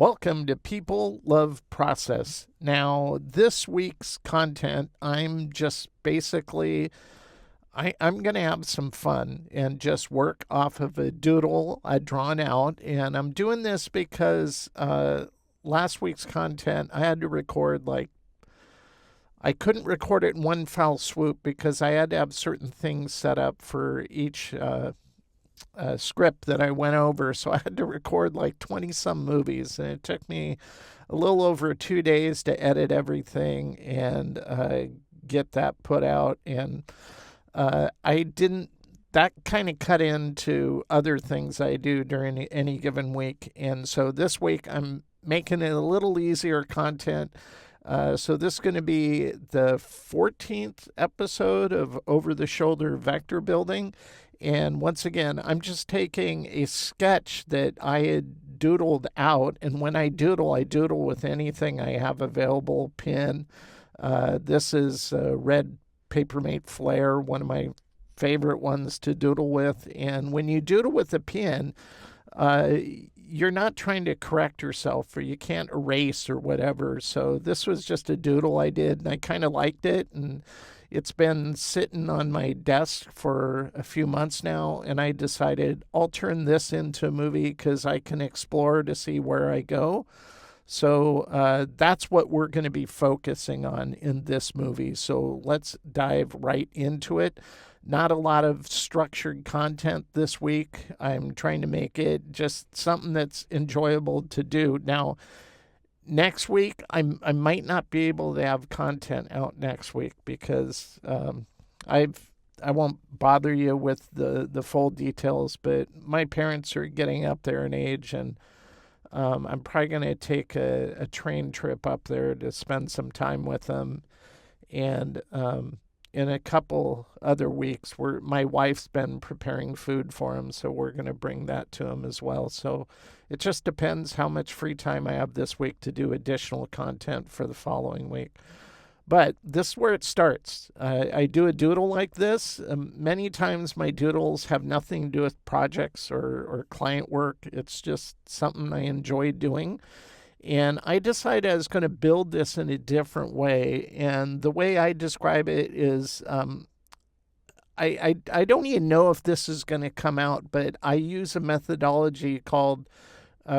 Welcome to People Love Process. Now, this week's content, I'm just basically, I'm going to have some fun and just work off of a doodle I'd drawn out. And I'm doing this because last week's content, I had to record I couldn't record it in one foul swoop because I had to have certain things set up for each script that I went over. So I had to record like 20 some movies, and it took me a little over 2 days to edit everything and get that put out. And I didn't, that kind of cut into other things I do during any given week. And so this week I'm making it a little easier content. So this is going to be the 14th episode of Over the Shoulder Vector Building. And once again, I'm just taking a sketch that I had doodled out. And when I doodle with anything I have available, pen. This is red Papermate Flare, one of my favorite ones to doodle with. And when you doodle with a pen, you're not trying to correct yourself, or you can't erase or whatever. So this was just a doodle I did, and I kind of liked it. And it's been sitting on my desk for a few months now, and I decided I'll turn this into a movie because I can explore to see where I go. So that's what we're going to be focusing on in this movie. So let's dive right into it. Not a lot of structured content this week. I'm trying to make it just something that's enjoyable to do. Now, next week, I might not be able to have content out next week because I won't bother you with the full details, but my parents are getting up there in age, and I'm probably going to take a train trip up there to spend some time with them. And in a couple other weeks, my wife's been preparing food for them, so we're going to bring that to them as well. So it just depends how much free time I have this week to do additional content for the following week. But this is where it starts. I do a doodle like this. Many times my doodles have nothing to do with projects or client work. It's just something I enjoy doing. And I decided I was going to build this in a different way. And the way I describe it is I don't even know if this is going to come out, but I use a methodology called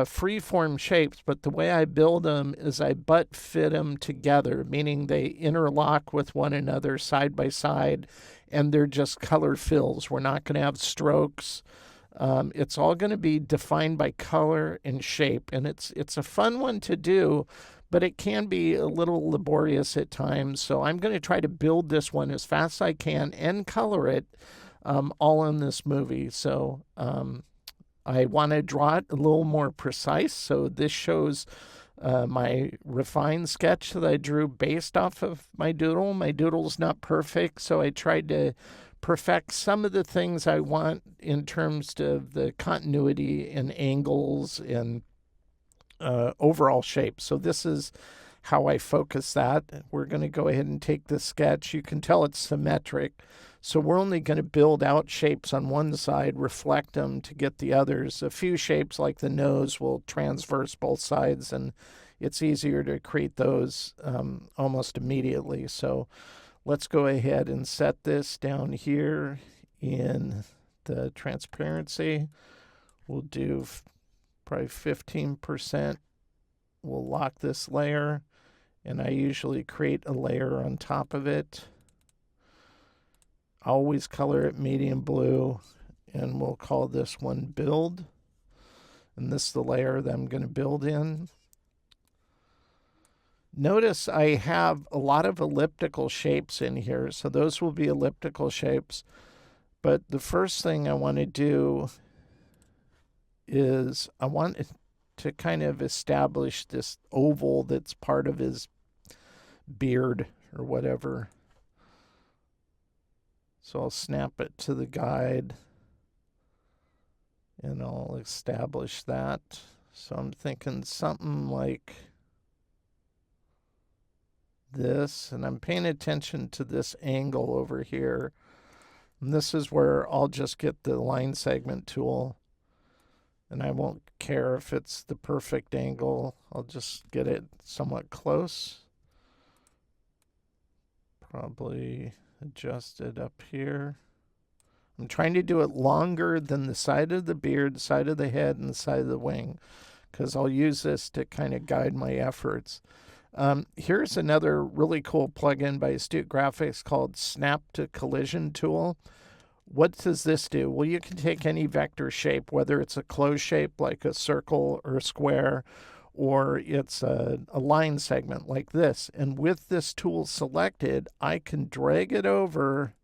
free-form shapes. But the way I build them is I butt fit them together, meaning they interlock with one another side by side, and they're just color fills. We're not going to have strokes. It's all going to be defined by color and shape, and it's a fun one to do, but it can be a little laborious at times. So I'm going to try to build this one as fast as I can and color it all in this movie. So I want to draw it a little more precise. So this shows my refined sketch that I drew based off of my doodle. My doodle's not perfect, so I tried to perfect some of the things I want in terms of the continuity and angles and overall shape. So this is how I focus that. We're going to go ahead and take this sketch. You can tell it's symmetric. So we're only going to build out shapes on one side, reflect them to get the others. A few shapes like the nose will transverse both sides, and it's easier to create those almost immediately. So let's go ahead and set this down here in the transparency. We'll do probably 15%. We'll lock this layer, and I usually create a layer on top of it. Always color it medium blue, and we'll call this one build. And this is the layer that I'm going to build in. Notice I have a lot of elliptical shapes in here, so those will be elliptical shapes. But the first thing I want to do is I want to kind of establish this oval that's part of his beard or whatever. So I'll snap it to the guide, and I'll establish that. So I'm thinking something like this, and I'm paying attention to this angle over here. And this is where I'll just get the line segment tool And I won't care if it's the perfect angle. I'll just get it somewhat close. Probably adjust it up here. I'm trying to do it longer than the side of the beard, side of the head, and the side of the wing, because I'll use this to kind of guide my efforts. Here's another really cool plugin by Astute Graphics called Snap to Collision Tool. What does this do? Well, you can take any vector shape, whether it's a closed shape like a circle or a square, or it's a line segment like this. And with this tool selected, I can drag it over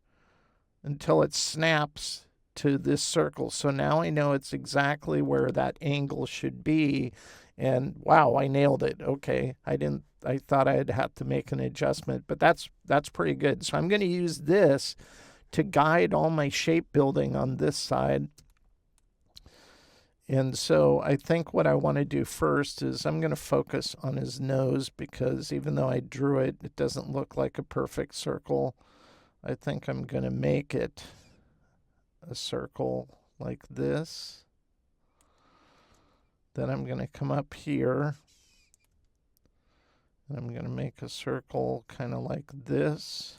until it snaps to this circle. So now I know it's exactly where that angle should be. And wow, I nailed it. Okay, I thought I'd have to make an adjustment, but that's pretty good. So I'm going to use this to guide all my shape building on this side. And so I think what I want to do first is I'm going to focus on his nose, because even though I drew it, it doesn't look like a perfect circle. I think I'm going to make it a circle like this. Then I'm going to come up here, and I'm going to make a circle kind of like this.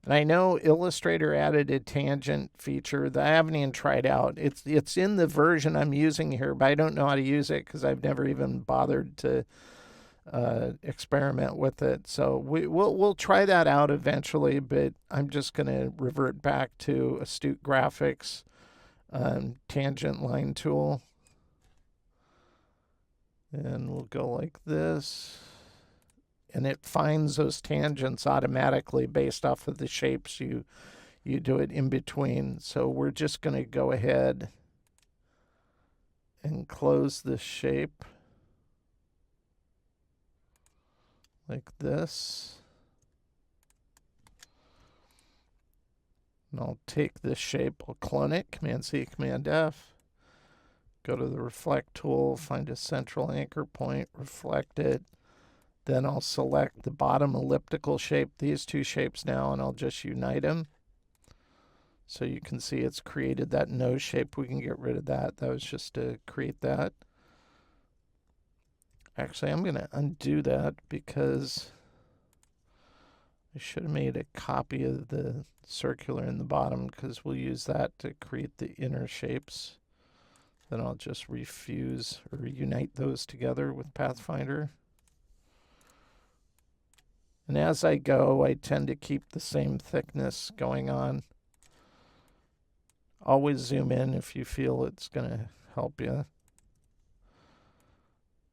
And I know Illustrator added a tangent feature that I haven't even tried out. It's in the version I'm using here, but I don't know how to use it because I've never even bothered to experiment with it. So we'll try that out eventually, but I'm just going to revert back to Astute Graphics tangent line tool. And we'll go like this. And it finds those tangents automatically based off of the shapes you do it in between. So we're just going to go ahead and close this shape like this. And I'll take this shape, I'll clone it, Command-C, Command-F. Go to the reflect tool, find a central anchor point, reflect it. Then I'll select the bottom elliptical shape, these two shapes now, and I'll just unite them. So you can see it's created that nose shape. We can get rid of that. That was just to create that. Actually, I'm going to undo that because I should have made a copy of the circular in the bottom, because we'll use that to create the inner shapes. Then I'll just refuse or reunite those together with Pathfinder. And as I go, I tend to keep the same thickness going on. Always zoom in if you feel it's going to help you.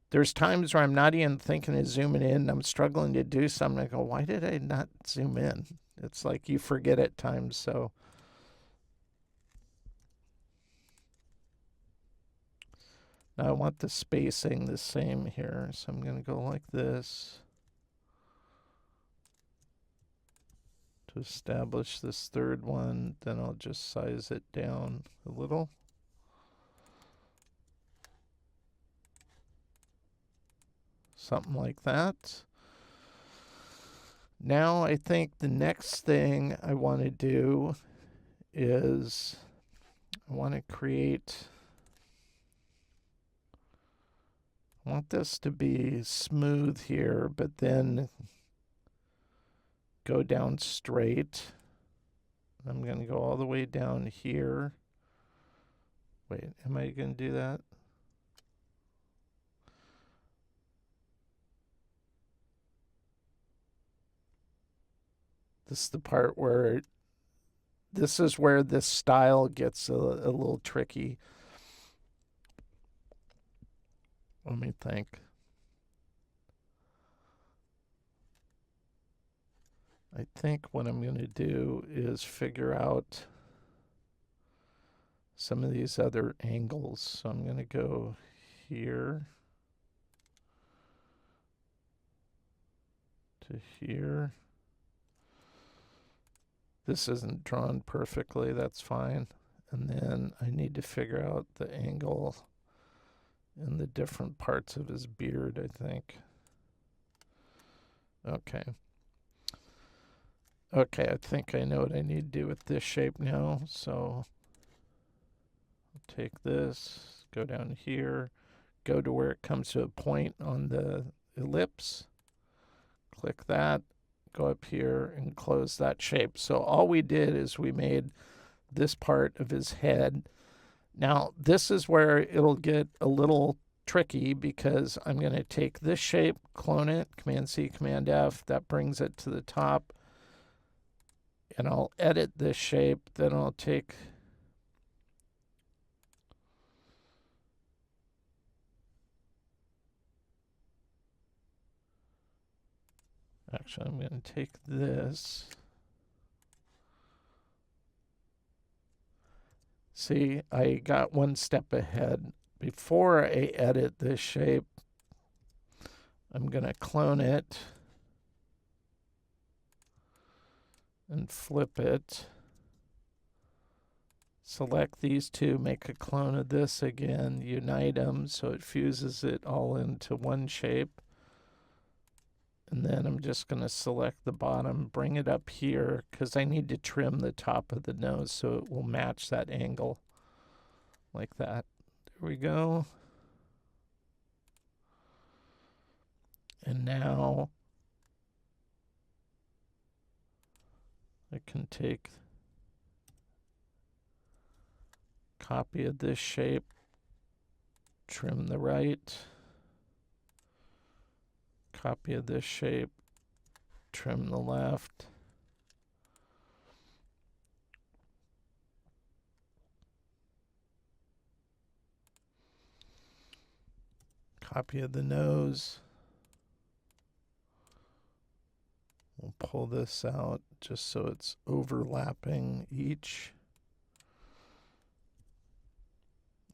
There's times where I'm not even thinking of zooming in. I'm struggling to do something. I go, why did I not zoom in? It's like you forget at times. So now I want the spacing the same here. So I'm going to go like this to establish this third one. Then I'll just size it down a little. Something like that. Now I think the next thing I want to do is I want this to be smooth here, but then go down straight. I'm going to go all the way down here. Wait, am I going to do that? This is the part where this is where this style gets a little tricky. Let me think. I think what I'm going to do is figure out some of these other angles. So I'm going to go here to here. This isn't drawn perfectly, that's fine. And then I need to figure out the angle in the different parts of his beard, I think. Okay. Okay, I think I know what I need to do with this shape now. So I'll take this, go down here, go to where it comes to a point on the ellipse, click that, go up here and close that shape. So all we did is we made this part of his head. Now this is where it'll get a little tricky because I'm going to take this shape, clone it, Command C, Command F, that brings it to the top, and I'll edit this shape. Then I'll take actually I'm going to take this. See, I got one step ahead. Before I edit this shape, I'm going to clone it and flip it. Select these two, make a clone of this again, unite them so it fuses it all into one shape. And then I'm just going to select the bottom, bring it up here because I need to trim the top of the nose so it will match that angle like that. There we go. And now I can take copy of this shape, trim the right, copy of this shape, trim the left. Copy of the nose. We'll pull this out just so it's overlapping each.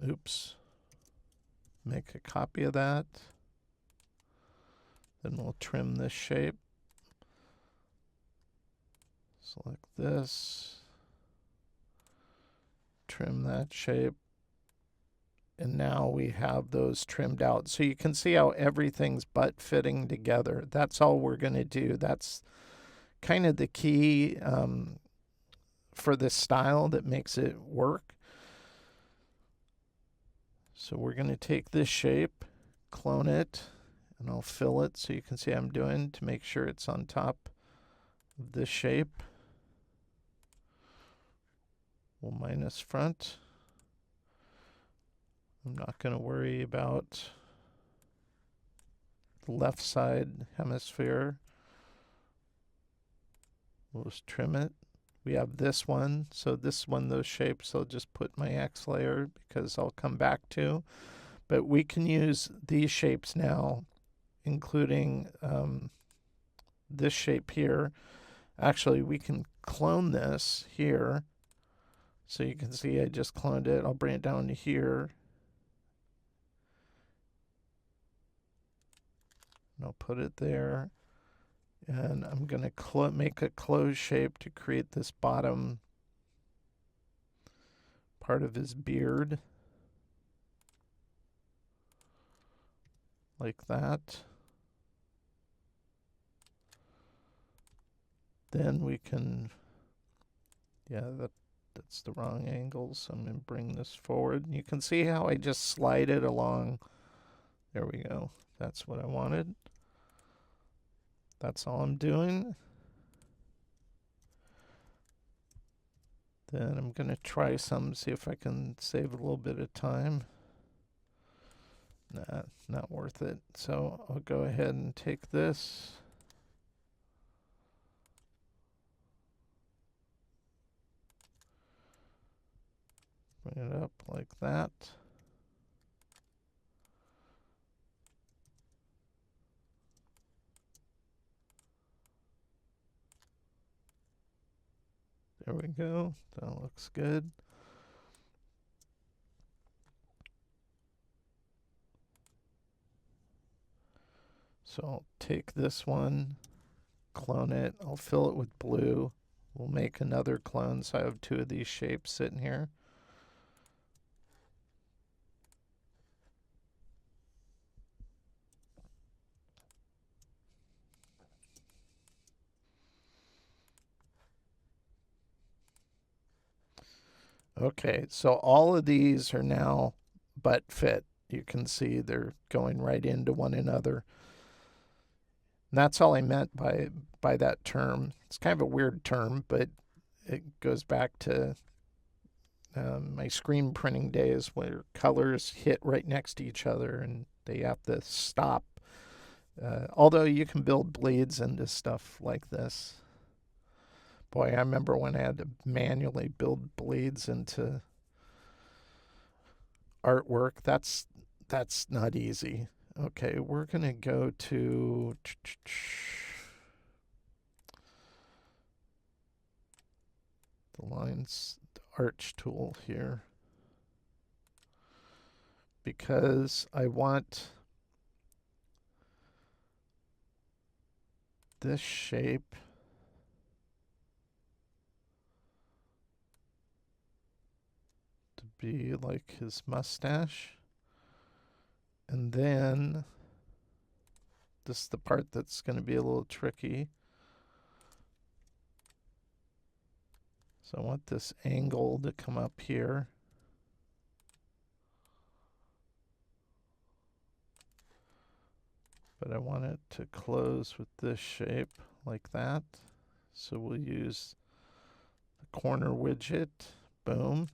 Oops. Make a copy of that. Then we'll trim this shape. Select this. Trim that shape. And now we have those trimmed out. So you can see how everything's butt fitting together. That's all we're going to do. That's kind of the key for this style that makes it work. So we're going to take this shape, clone it, and I'll fill it so you can see I'm doing to make sure it's on top of this shape. We'll minus front. I'm not going to worry about the left side hemisphere. We'll just trim it. We have this one, so this is one of those shapes I'll just put my X layer because I'll come back to. But we can use these shapes now, including this shape here. Actually, we can clone this here. So you can see I just cloned it. I'll bring it down to here. And I'll put it there. And I'm going to make a closed shape to create this bottom part of his beard. Like that. Then we can, that's the wrong angle, so I'm going to bring this forward. You can see how I just slide it along. There we go. That's what I wanted. That's all I'm doing. Then I'm going to try some, see if I can save a little bit of time. Nah, not worth it. So I'll go ahead and take this. Bring it up like that. There we go. That looks good. So I'll take this one, clone it. I'll fill it with blue. We'll make another clone, so I have two of these shapes sitting here. Okay, so all of these are now butt fit. You can see they're going right into one another. And that's all I meant by that term. It's kind of a weird term, but it goes back to my screen printing days where colors hit right next to each other and they have to stop. Although you can build bleeds into stuff like this. Boy, I remember when I had to manually build bleeds into artwork. That's not easy. Okay, we're going to go to the lines, the arch tool here, because I want this shape to be like his mustache. And then this is the part that's going to be a little tricky. So I want this angle to come up here. But I want it to close with this shape like that. So we'll use the corner widget. Boom.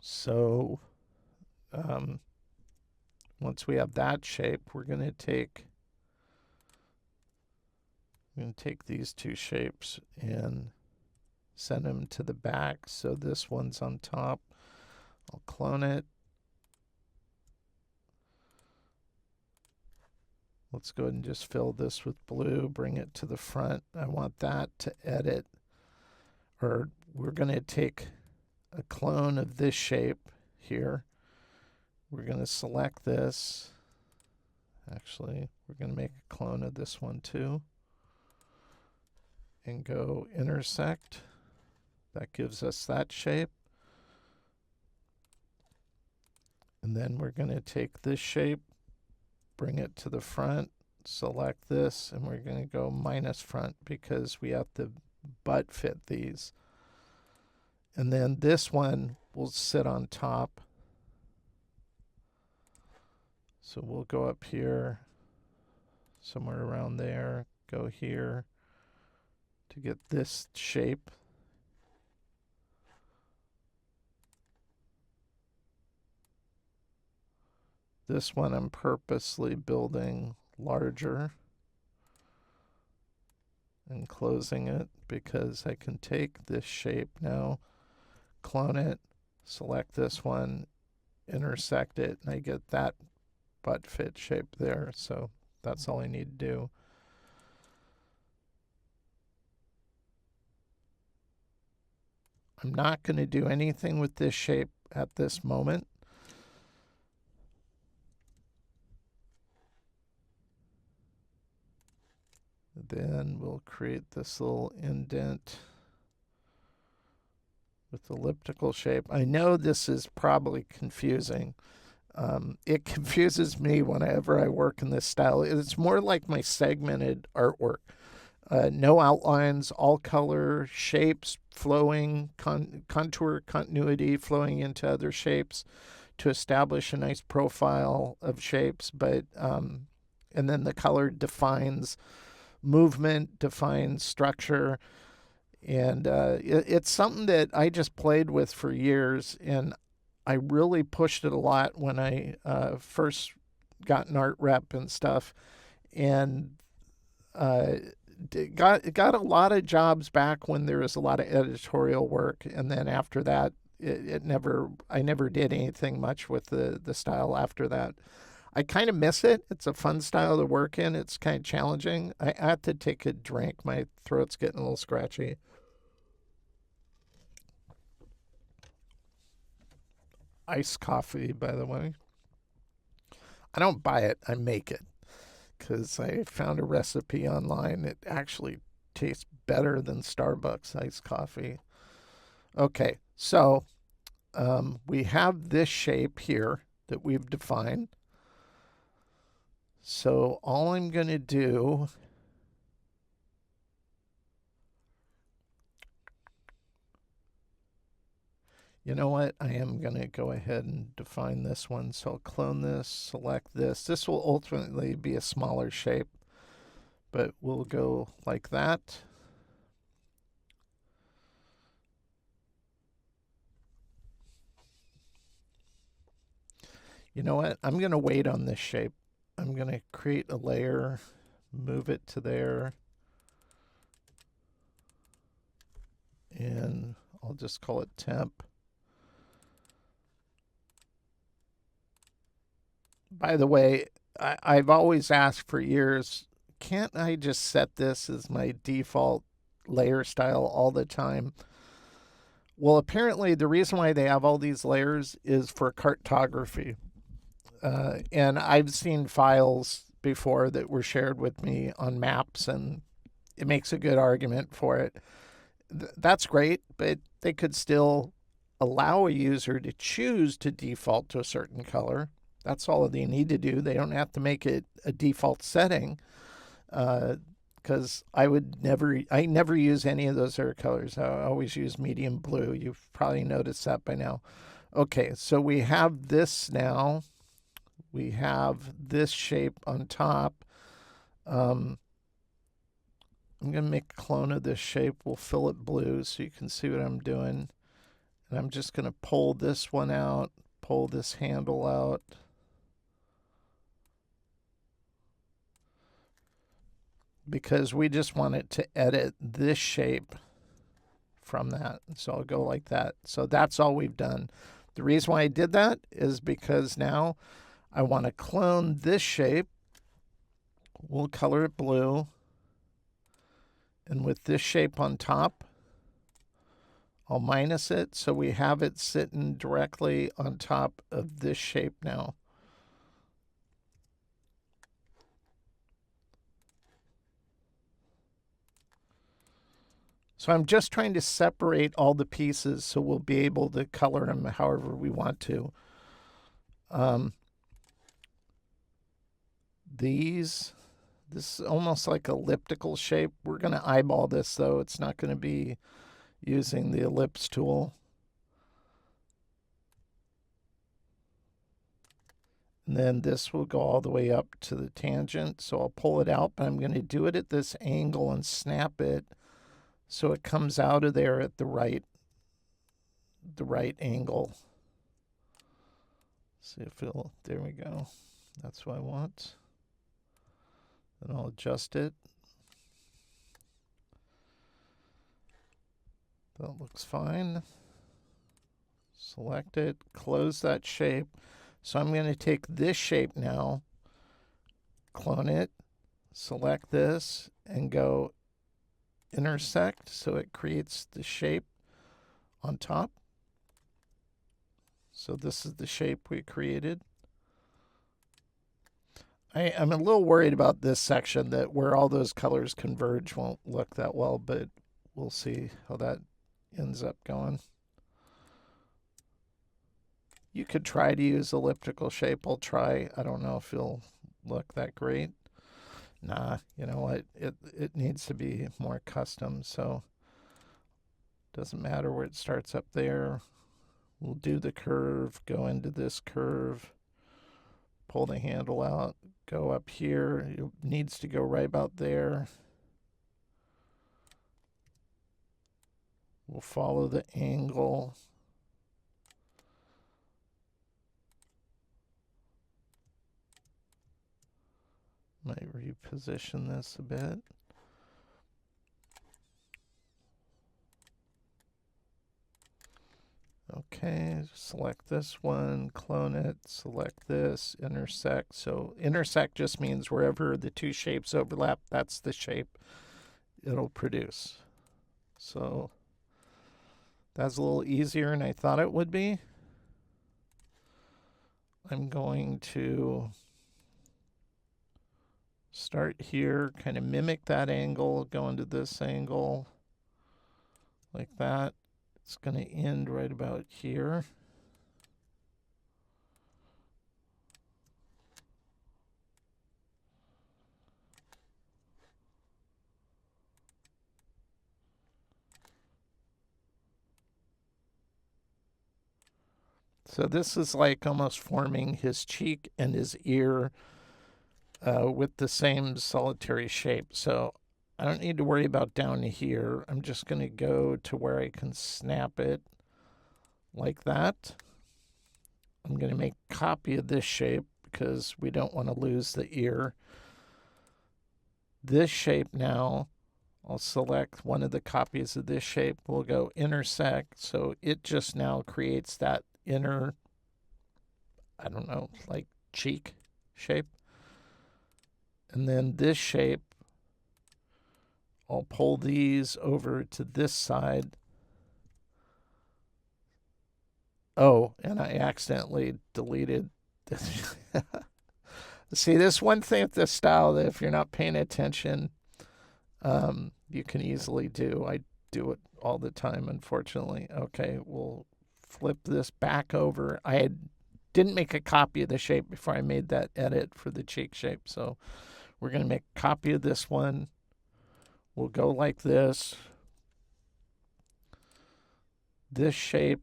So once we have that shape, we're going to take these two shapes and send them to the back. So this one's on top. I'll clone it. Let's go ahead and just fill this with blue, bring it to the front. I want that to edit, or we're going to take a clone of this shape here. We're going to select this. Actually, we're going to make a clone of this one too. And go intersect. That gives us that shape. And then we're going to take this shape, bring it to the front, select this, and we're going to go minus front because we have to butt fit these. And then this one will sit on top. So we'll go up here, somewhere around there, go here to get this shape. This one I'm purposely building larger and closing it because I can take this shape now, clone it, select this one, intersect it, and I get that butt fit shape there. So that's all I need to do. I'm not going to do anything with this shape at this moment. Then we'll create this little indent with elliptical shape. I know this is probably confusing. It confuses me whenever I work in this style. It's more like my segmented artwork. No outlines, all color, shapes flowing, contour continuity flowing into other shapes to establish a nice profile of shapes. But and then the color defines movement, defines structure. And it's something that I just played with for years, and I really pushed it a lot when I first got an art rep and stuff, and got a lot of jobs back when there was a lot of editorial work, and then after that, I never did anything much with the style after that. I kind of miss it. It's a fun style to work in. It's kind of challenging. I have to take a drink. My throat's getting a little scratchy. Iced coffee, by the way. I don't buy it. I make it because I found a recipe online. It actually tastes better than Starbucks iced coffee. Okay, so we have this shape here that we've defined. So all I'm going to do, you know what? I am going to go ahead and define this one. So I'll clone this, select this. This will ultimately be a smaller shape, but we'll go like that. You know what? I'm going to wait on this shape. I'm going to create a layer, move it to there, and I'll just call it temp. By the way, I've always asked for years, can't I just set this as my default layer style all the time? Well, apparently the reason why they have all these layers is for cartography. And I've seen files before that were shared with me on maps, and it makes a good argument for it. That's great, but they could still allow a user to choose to default to a certain color. That's all they need to do. They don't have to make it a default setting, because I never use any of those other colors. I always use medium blue. You've probably noticed that by now. Okay, so we have this now. We have this shape on top. I'm going to make a clone of this shape. We'll fill it blue so you can see what I'm doing. And I'm just going to pull this one out, pull this handle out. Because we just want it to edit this shape from that. So I'll go like that. So that's all we've done. The reason why I did that is because now I want to clone this shape. We'll color it blue. And with this shape on top, I'll minus it so we have it sitting directly on top of this shape now. So I'm just trying to separate all the pieces so we'll be able to color them however we want to. This is almost like elliptical shape. We're going to eyeball this though. It's not going to be using the ellipse tool. And then this will go all the way up to the tangent. So I'll pull it out, but I'm going to do it at this angle and snap it so it comes out of there at the right angle. See if it'll, there we go. That's what I want. Then I'll adjust it. That looks fine. Select it, close that shape. So I'm going to take this shape now, clone it, select this, and go intersect so it creates the shape on top. So this is the shape we created. I'm a little worried about this section that where all those colors converge won't look that well, but we'll see how that ends up going. You could try to use elliptical shape. I'll try. I don't know if it'll look that great. Nah, you know what? It needs to be more custom, so doesn't matter where it starts up there. We'll do the curve, go into this curve, pull the handle out, go up here. It needs to go right about there. We'll follow the angle. Might reposition this a bit. Okay, select this one, clone it, select this, intersect. So intersect just means wherever the two shapes overlap, that's the shape it'll produce. So that's a little easier than I thought it would be. I'm going to Start here, kind of mimic that angle, go into this angle like that. It's going to end right about here. So this is like almost forming his cheek and his ear with the same solitary shape. So I don't need to worry about down here. I'm just going to go to where I can snap it like that. I'm going to make a copy of this shape because we don't want to lose the ear. This shape now, I'll select one of the copies of this shape. We'll go intersect. So it just now creates that inner, I don't know, like cheek shape. And then this shape, I'll pull these over to this side. Oh, and I accidentally deleted this. See, this one thing with this style that if you're not paying attention, you can easily do. I do it all the time, unfortunately. Okay, we'll flip this back over. Didn't make a copy of the shape before I made that edit for the cheek shape. So we're going to make a copy of this one. We'll go like this. This shape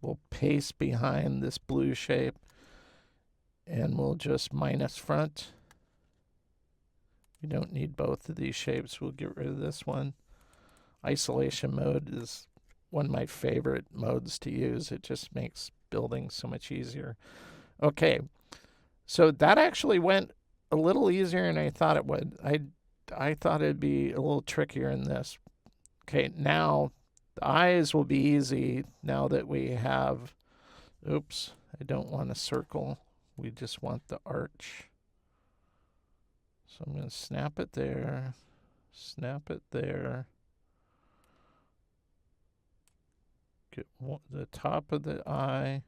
we'll paste behind this blue shape, and we'll just minus front. We don't need both of these shapes. We'll get rid of this one. Isolation mode is one of my favorite modes to use. It just makes building so much easier. Okay, so that actually went a little easier than I thought it would. I thought it'd be a little trickier in this. Okay, now the eyes will be easy now that we have, oops, I don't want a circle. We just want the arch. So I'm going to snap it there, snap it there. Get the top of the eye,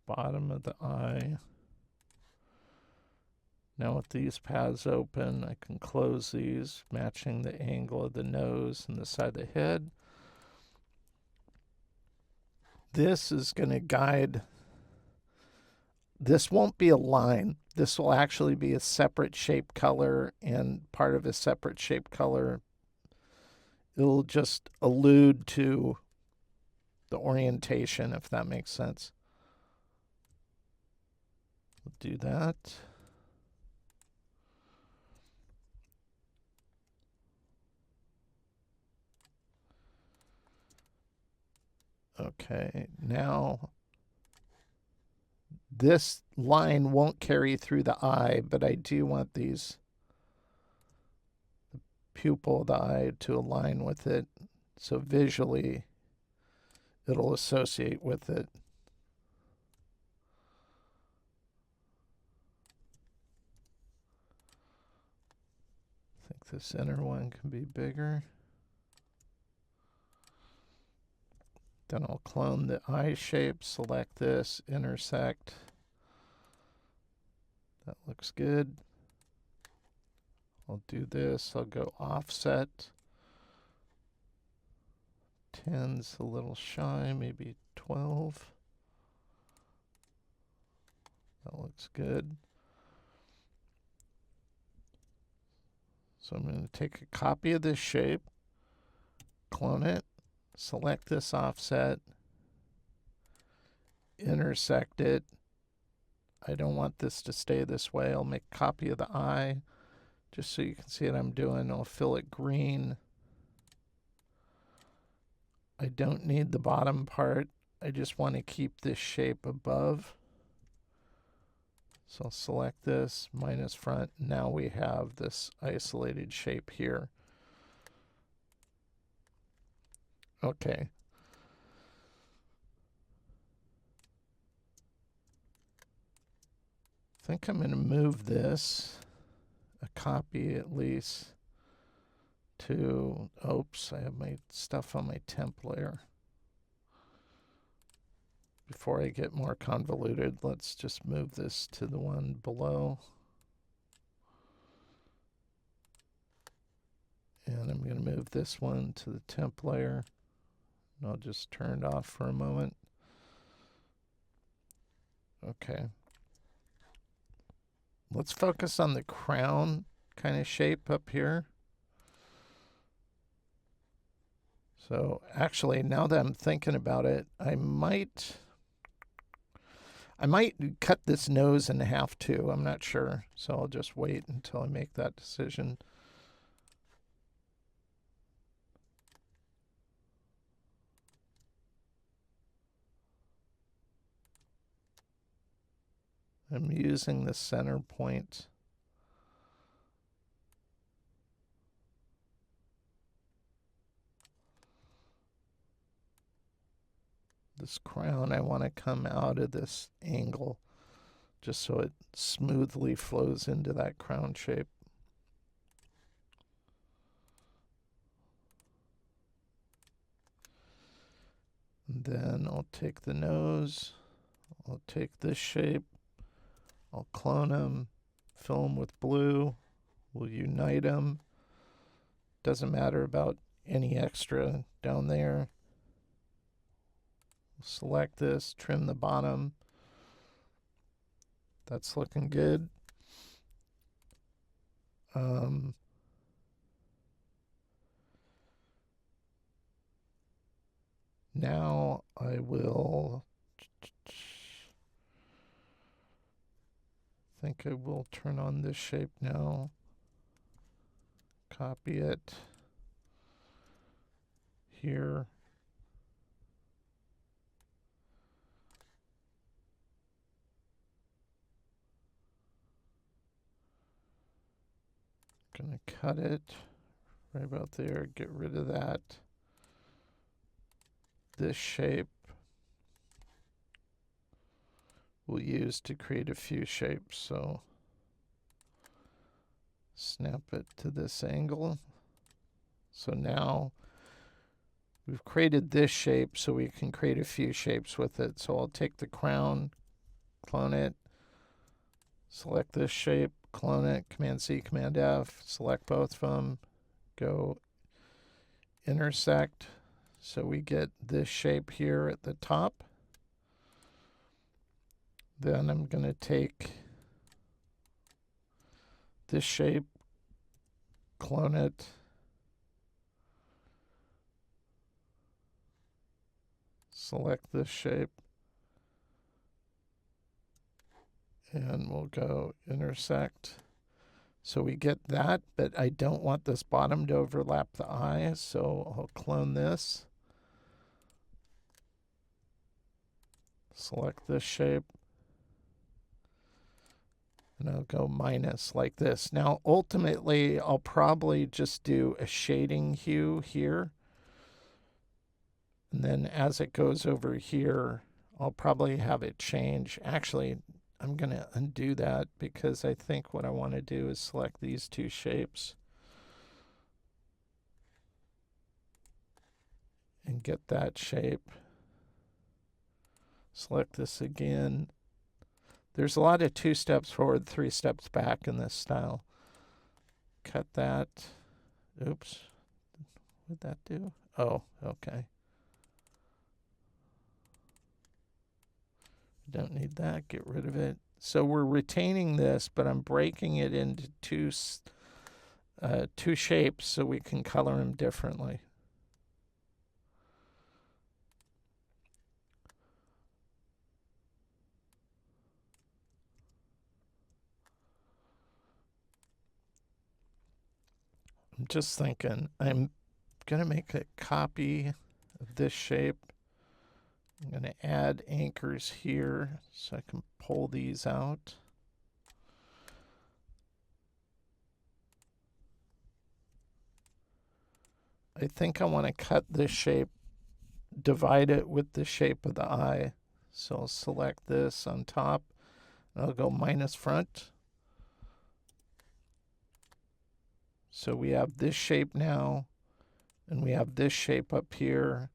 bottom of the eye. Now with these paths open, I can close these, matching the angle of the nose and the side of the head. This is going to guide. This won't be a line. This will actually be a separate shape color, and part of a separate shape color, it'll just allude to the orientation, if that makes sense. We'll do that. Okay, now this line won't carry through the eye, but I do want the pupil of the eye to align with it, so visually it'll associate with it. I think this inner one can be bigger. Then I'll clone the eye shape, select this, intersect. That looks good. I'll do this. I'll go offset. 10's a little shy, maybe 12. That looks good. So I'm going to take a copy of this shape, clone it, select this offset, intersect it. I don't want this to stay this way. I'll make a copy of the eye just so you can see what I'm doing. I'll fill it green. I don't need the bottom part. I just want to keep this shape above. So I'll select this, minus front. Now we have this isolated shape here. Okay. I think I'm going to move this, a copy at least, to, oops, I have my stuff on my temp layer. Before I get more convoluted, let's just move this to the one below. And I'm going to move this one to the temp layer. And I'll just turn it off for a moment. Okay. Let's focus on the crown kind of shape up here. So actually, now that I'm thinking about it, I might cut this nose in half too. I'm not sure. So I'll just wait until I make that decision. I'm using the center point. This crown, I want to come out of this angle just so it smoothly flows into that crown shape. And then I'll take the nose, I'll take this shape, I'll clone them, fill them with blue, we'll unite them. Doesn't matter about any extra down there. Select this, trim the bottom. That's looking good. Now I will think I will turn on this shape now. Copy it here. Gonna cut it right about there, get rid of that. This shape we'll use to create a few shapes, so snap it to this angle. So now we've created this shape so we can create a few shapes with it. So I'll take the crown, clone it, select this shape, clone it, Command C, Command F, select both of them, go intersect. So we get this shape here at the top. Then I'm going to take this shape, clone it, select this shape, and we'll go intersect. So we get that, but I don't want this bottom to overlap the eye, so I'll clone this, select this shape, and I'll go minus like this. Now, ultimately, I'll probably just do a shading hue here. And then as it goes over here, I'll probably have it change. Actually, I'm going to undo that because I think what I want to do is select these two shapes and get that shape. Select this again. There's a lot of 2 steps forward, 3 steps back in this style. Cut that. Oops. What'd that do? Oh, okay. Don't need that. Get rid of it. So we're retaining this, but I'm breaking it into two shapes so we can color them differently. I'm just thinking, I'm going to make a copy of this shape. I'm going to add anchors here so I can pull these out. I think I want to cut this shape, divide it with the shape of the eye. So I'll select this on top. I'll go minus front. So we have this shape now, and we have this shape up here.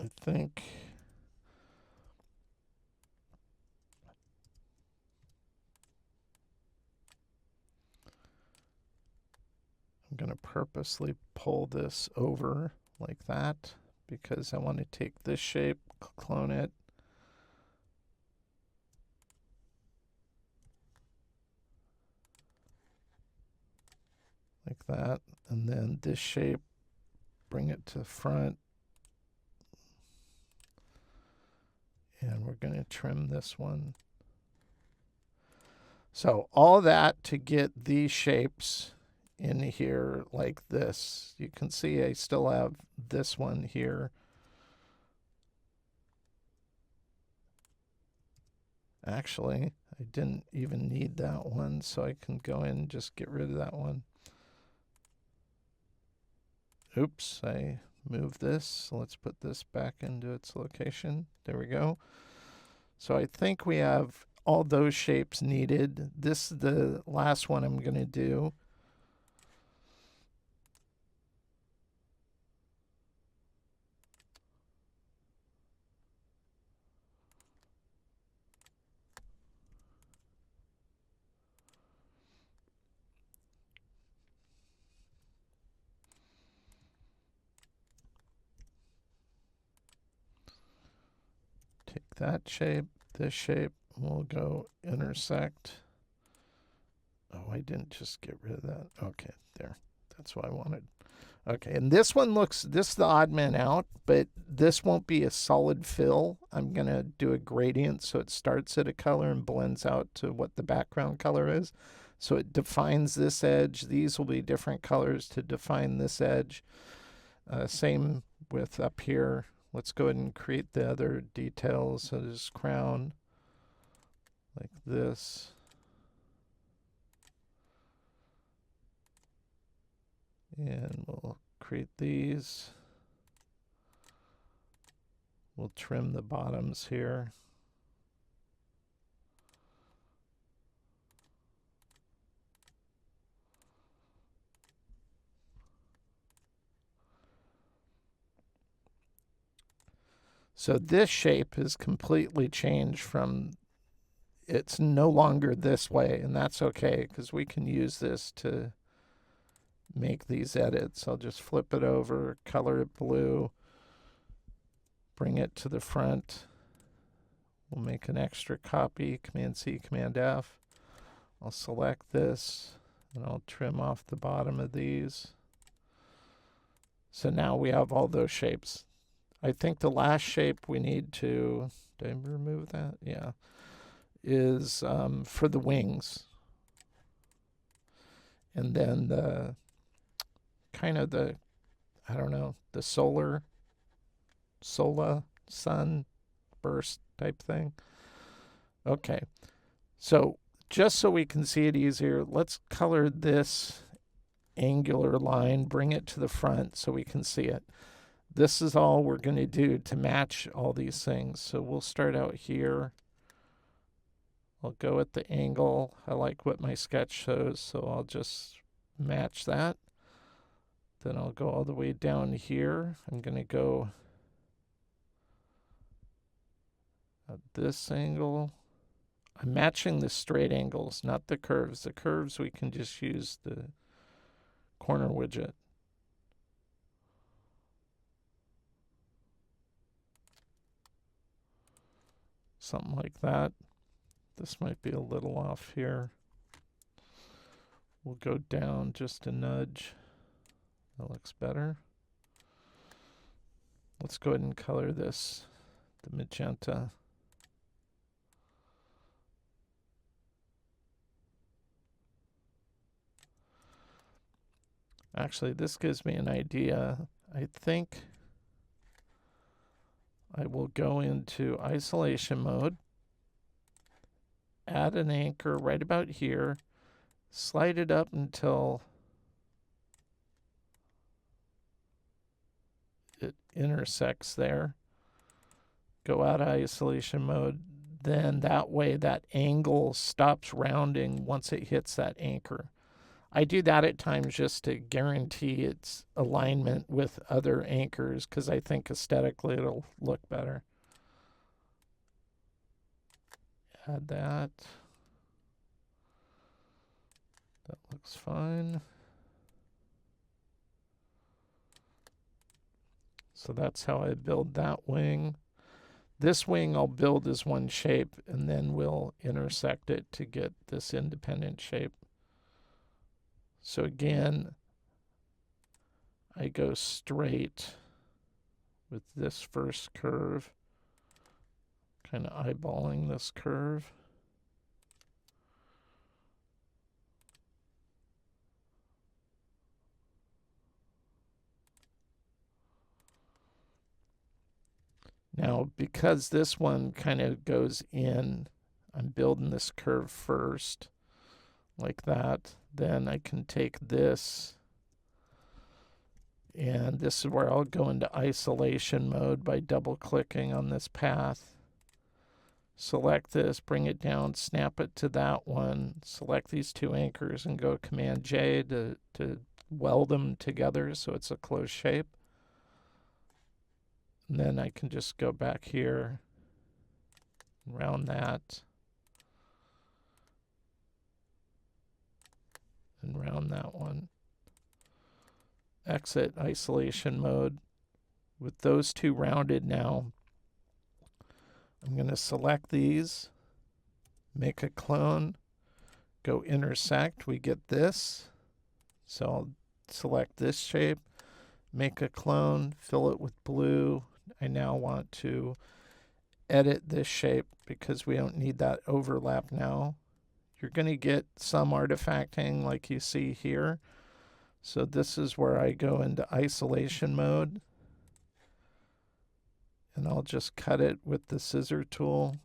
I think I'm going to purposely pull this over like that because I want to take this shape, clone it, like that, and then this shape, bring it to the front, and we're going to trim this one. So all that to get these shapes in here like this. You can see I still have this one here. Actually, I didn't even need that one, so I can go in and just get rid of that one. Oops, I moved this. So let's put this back into its location. There we go. So I think we have all those shapes needed. This is the last one I'm going to do. Take that shape, this shape, we'll go intersect. Oh, I didn't just get rid of that. Okay, there. That's what I wanted. Okay, and this one looks, this is the odd man out, but this won't be a solid fill. I'm going to do a gradient so it starts at a color and blends out to what the background color is. So it defines this edge. These will be different colors to define this edge. Same with up here. Let's go ahead and create the other details. So this crown, like this. And we'll create these. We'll trim the bottoms here. So this shape has completely changed from, it's no longer this way, and that's okay because we can use this to make these edits. I'll just flip it over, color it blue, bring it to the front. We'll make an extra copy, Command C, Command F. I'll select this and I'll trim off the bottom of these. So now we have all those shapes. I think the last shape we need to, did I remove that? Yeah, is for the wings. And then the kind of the, I don't know, the solar, sun burst type thing. Okay, so just so we can see it easier, let's color this angular line, bring it to the front so we can see it. This is all we're going to do to match all these things. So we'll start out here. I'll go at the angle. I like what my sketch shows, so I'll just match that. Then I'll go all the way down here. I'm going to go at this angle. I'm matching the straight angles, not the curves. The curves, we can just use the corner widget. Something like that. This might be a little off here. We'll go down just a nudge. That looks better. Let's go ahead and color this, the magenta. Actually, this gives me an idea. I think I will go into isolation mode, add an anchor right about here, slide it up until it intersects there, go out of isolation mode, then that way that angle stops rounding once it hits that anchor. I do that at times just to guarantee its alignment with other anchors because I think aesthetically it'll look better. Add that. That looks fine. So that's how I build that wing. This wing I'll build as one shape and then we'll intersect it to get this independent shape. So again, I go straight with this first curve, kind of eyeballing this curve. Now, because this one kind of goes in, I'm building this curve first, like that. Then I can take this, and this is where I'll go into isolation mode by double-clicking on this path. Select this, bring it down, snap it to that one, select these two anchors, and go Command-J to weld them together so it's a closed shape. And then I can just go back here, round that, and round that one. Exit isolation mode. With those two rounded now, I'm going to select these, make a clone, go intersect. We get this. So I'll select this shape, make a clone, fill it with blue. I now want to edit this shape because we don't need that overlap now. You're going to get some artifacting like you see here. So this is where I go into isolation mode. And I'll just cut it with the scissor tool.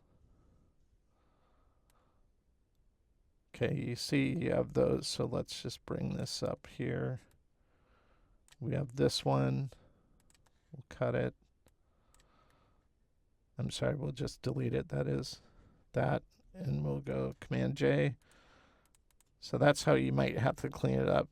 Okay, you see you have those. So let's just bring this up here. We have this one. We'll cut it. I'm sorry, we'll just delete it. That is that. And we'll go Command-J. So that's how you might have to clean it up.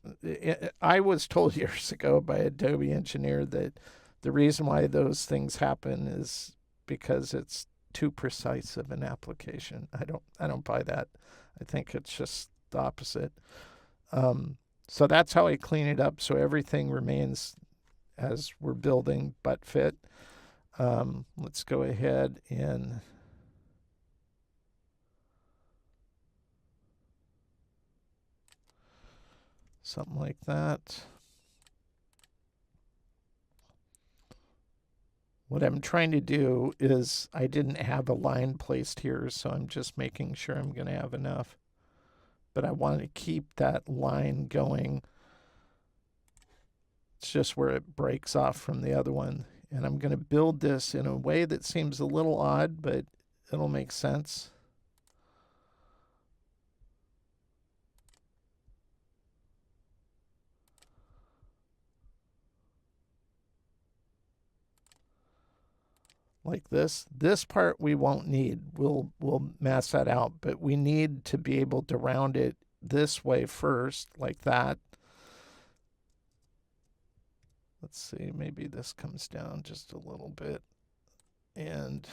I was told years ago by an Adobe engineer that the reason why those things happen is because it's too precise of an application. I don't buy that. I think it's just the opposite. So that's how I clean it up so everything remains as we're building but fit. Let's go ahead and something like that. What I'm trying to do is I didn't have a line placed here, so I'm just making sure I'm going to have enough. But I want to keep that line going. It's just where it breaks off from the other one. And I'm going to build this in a way that seems a little odd, but it'll make sense. Like this. This part we won't need. We'll mask that out, but we need to be able to round it this way first, like that. Let's see, maybe this comes down just a little bit. And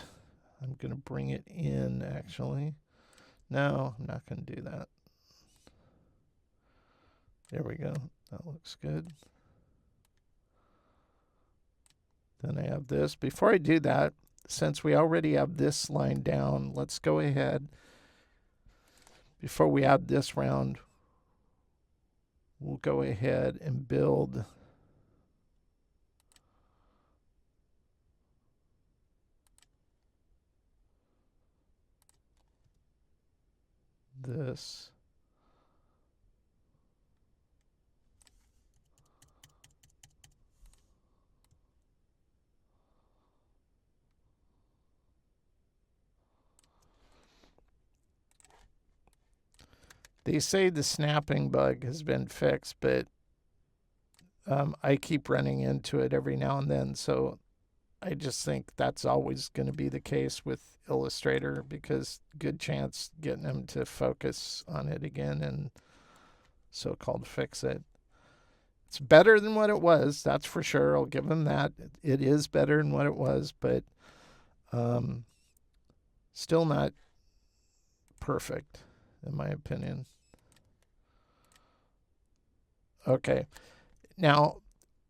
I'm going to bring it in, actually. No, I'm not going to do that. There we go. That looks good. Then I have this. Before I do that, since we already have this line down, let's go ahead. Before we add this round, we'll go ahead and build this. They say the snapping bug has been fixed, but I keep running into it every now and then. So I just think that's always going to be the case with Illustrator because good chance getting them to focus on it again. And so-called fix it. It's better than what it was, that's for sure. I'll give them that. It is better than what it was, but still not perfect, in my opinion. Okay, now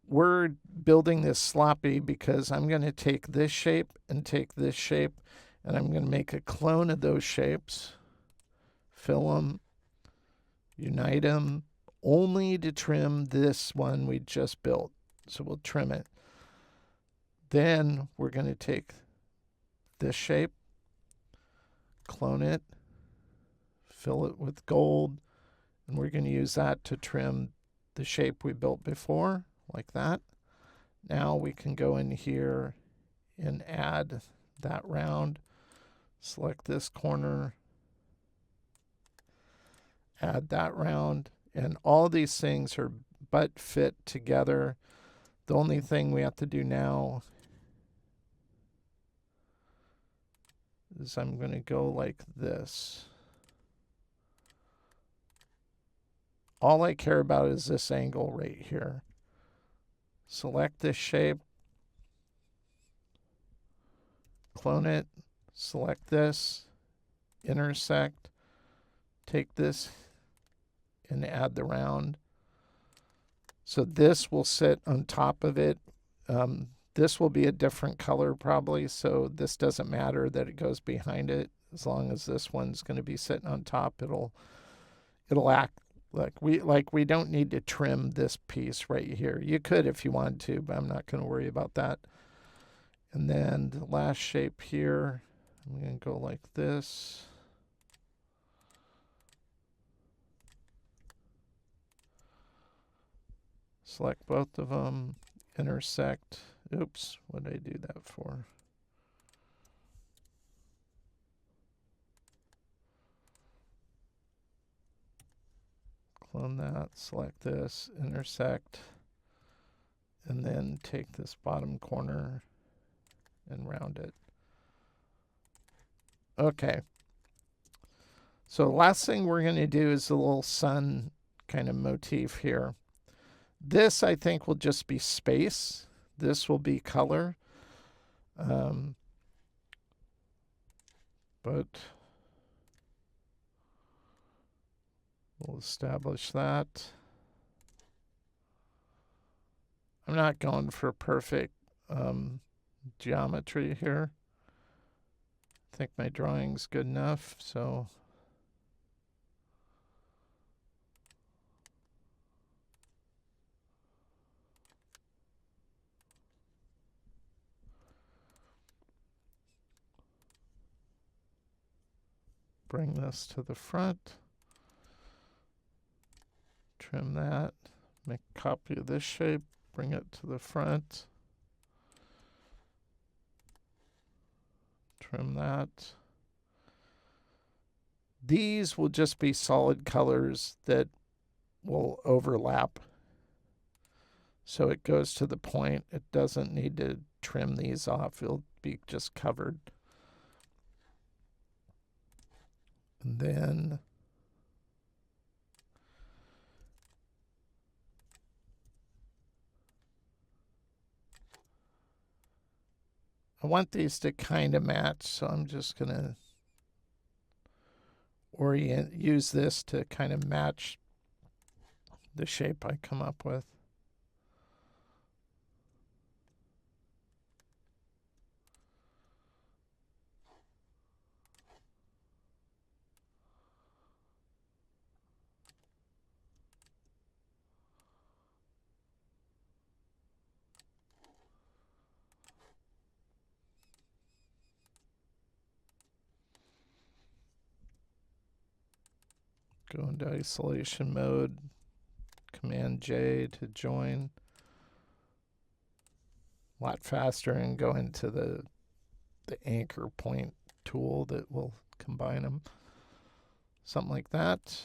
we're building this sloppy because I'm going to take this shape and take this shape, and I'm going to make a clone of those shapes, fill them, unite them, only to trim this one we just built. So we'll trim it. Then we're going to take this shape, clone it, fill it with gold, and we're going to use that to trim the shape we built before, like that. Now we can go in here and add that round, select this corner, add that round, and all these things are butt fit together. The only thing we have to do now is I'm going to go like this. All I care about is this angle right here. Select this shape, clone it, select this, intersect, take this and add the round. So this will sit on top of it. This will be a different color probably, so this doesn't matter that it goes behind it. As long as this one's going to be sitting on top, it'll act like we don't need to trim this piece right here. You could if you wanted to, but I'm not going to worry about that. And then the last shape here, I'm going to go like this. Select both of them, intersect. Oops, what did I do that for? Clone that, select this, intersect, and then take this bottom corner and round it. Okay. So the last thing we're going to do is a little sun kind of motif here. This, I think, will just be space. This will be color. But we'll establish that. I'm not going for perfect geometry here. I think my drawing's good enough, so bring this to the front, trim that, make a copy of this shape, bring it to the front, trim that. These will just be solid colors that will overlap. So it goes to the point. It doesn't need to trim these off. It'll be just covered. And then I want these to kind of match, so I'm just going to use this to kind of match the shape I come up with. Go into isolation mode, Command J to join. A lot faster, and go into the anchor point tool that will combine them. Something like that.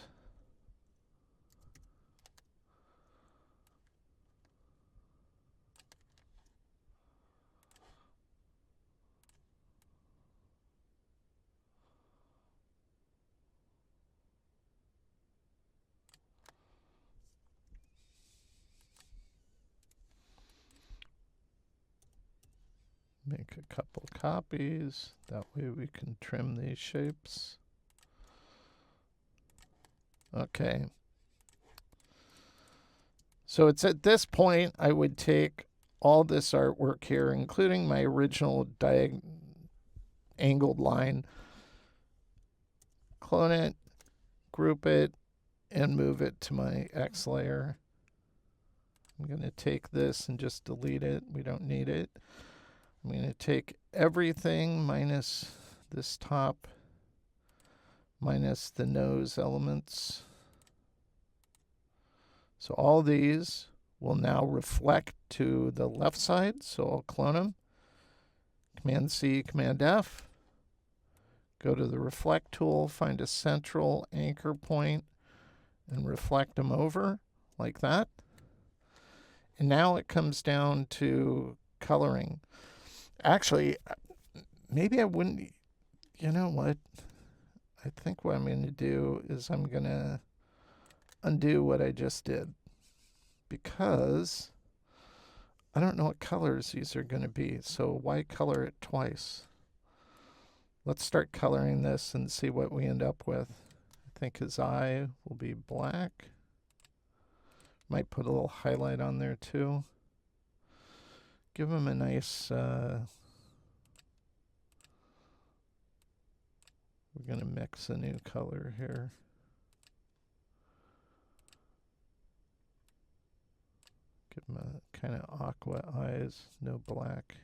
Make a couple copies. That way we can trim these shapes. Okay. So it's at this point I would take all this artwork here, including my original angled line, clone it, group it, and move it to my X layer. I'm going to take this and just delete it. We don't need it. I'm going to take everything minus this top, minus the nose elements. So all these will now reflect to the left side. So I'll clone them. Command C, Command F. Go to the reflect tool, find a central anchor point, and reflect them over like that. And now it comes down to coloring. Actually, maybe I wouldn't, you know what? I think what I'm going to do is I'm going to undo what I just did, because I don't know what colors these are going to be. So why color it twice? Let's start coloring this and see what we end up with. I think his eye will be black. Might put a little highlight on there too. Give him a nice, we're going to mix a new color here. Give him a kind of aqua eyes, no black.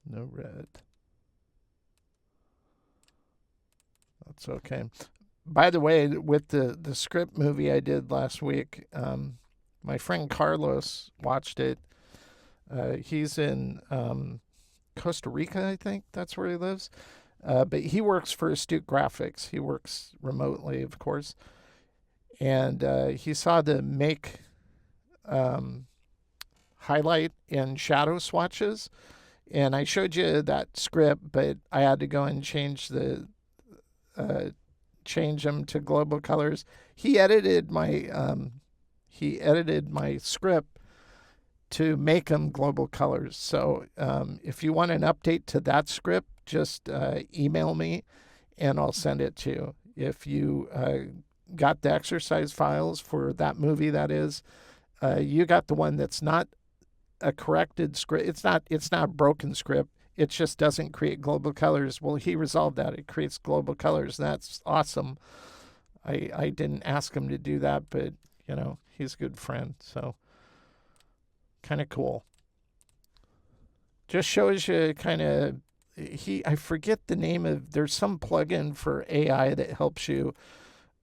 No red. That's okay. By the way, with the script movie I did last week, my friend Carlos watched it. He's in Costa Rica, I think. That's where he lives. But he works for Astute Graphics. He works remotely, of course. And he saw the make highlight and shadow swatches. And I showed you that script, but I had to go and change them to global colors. He edited my script to make them global colors. So if you want an update to that script, just email me and I'll send it to you. If you got the exercise files for that movie, that is, you got the one that's not a corrected script. It's not a broken script. It just doesn't create global colors. Well, he resolved that. It creates global colors. That's awesome. I didn't ask him to do that, but you know, he's a good friend. So kind of cool. Just shows you kind of, I forget the name of, there's some plugin for AI that helps you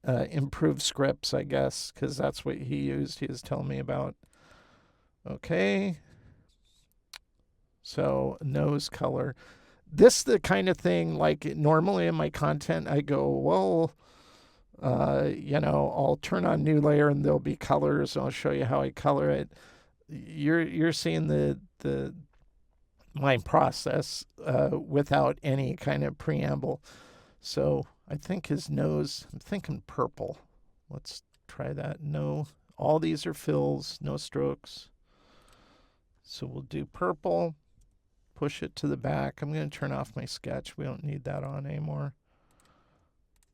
improve scripts, I guess, because that's what he used. He was telling me about. Okay. So nose color. This the kind of thing, like normally in my content, I go, well, I'll turn on new layer and there'll be colors. I'll show you how I color it. You're seeing my process without any kind of preamble. So I think his nose, I'm thinking purple. Let's try that. No, all these are fills, no strokes. So we'll do purple, push it to the back. I'm going to turn off my sketch. We don't need that on anymore.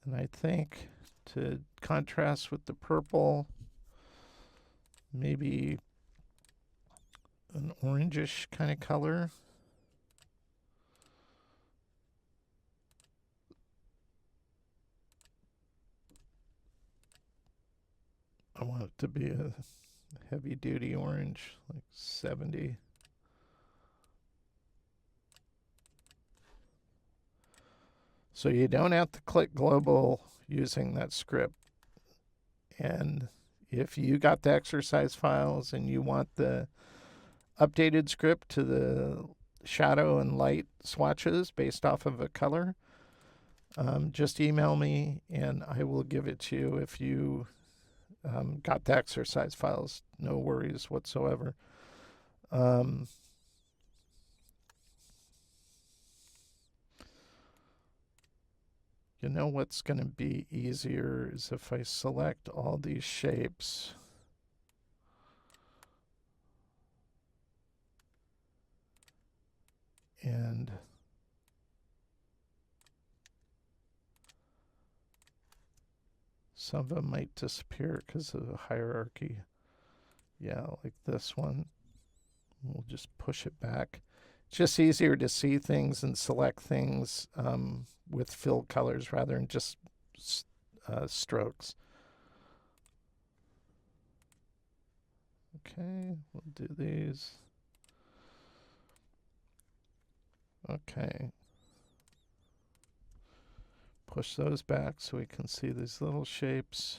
And I think to contrast with the purple, maybe an orangish kind of color. I want it to be a heavy duty orange, like 70. So you don't have to click global using that script. And if you got the exercise files and you want the updated script to the shadow and light swatches based off of a color, just email me and I will give it to you. If you got the exercise files, no worries whatsoever. You know what's going to be easier is if I select all these shapes and some of them might disappear because of the hierarchy. Yeah, like this one. We'll just push it back. It's just easier to see things and select things with fill colors rather than just strokes. Okay, we'll do these. Okay. Push those back so we can see these little shapes.